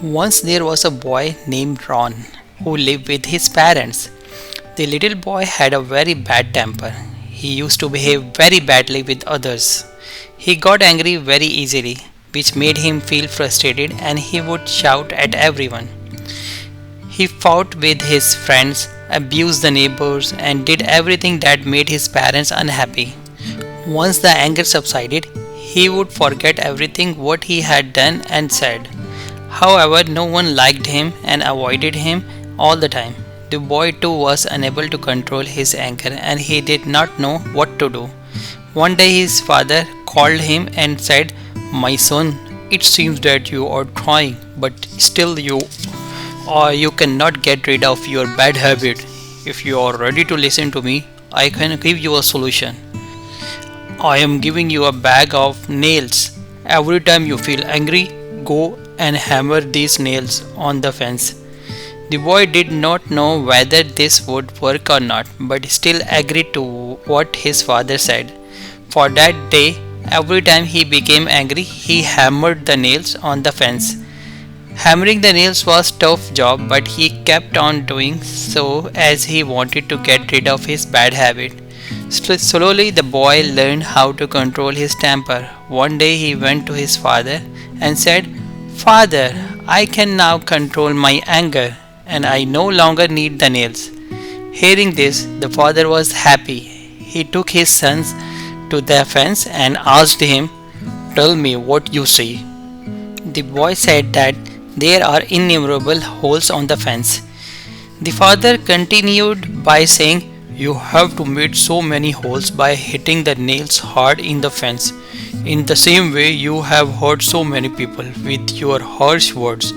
Once there was a boy named Ron who lived with his parents. The little boy had a very bad temper. He used to behave very badly with others. He got angry very easily, which made him feel frustrated, and he would shout at everyone. He fought with his friends, abused the neighbors, and did everything that made his parents unhappy. Once the anger subsided, he would forget everything what he had done and said. However, no one liked him and avoided him all the time. The boy too was unable to control his anger and he did not know what to do. One day his father called him and said, "My son, it seems that you are trying, but still you cannot get rid of your bad habit. If you are ready to listen to me, I can give you a solution. I am giving you a bag of nails. Every time you feel angry, go and hammer these nails on the fence." The boy did not know whether this would work or not, but still agreed to what his father said. For that day, every time he became angry, he hammered the nails on the fence. Hammering the nails was a tough job, but he kept on doing so as he wanted to get rid of his bad habit. Slowly, the boy learned how to control his temper. One day, he went to his father and said, "Father, I can now control my anger and I no longer need the nails." Hearing this, the father was happy. He took his sons to the fence and asked him, "Tell me what you see." The boy said that there are innumerable holes on the fence. The father continued by saying, "You have to make so many holes by hitting the nails hard in the fence. In the same way, you have hurt so many people with your harsh words.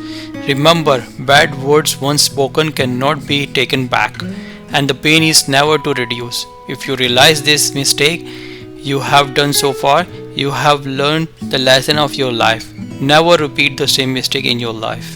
Remember, bad words once spoken cannot be taken back, and the pain is never to reduce. If you realize this mistake you have done so far, you have learned the lesson of your life. Never repeat the same mistake in your life."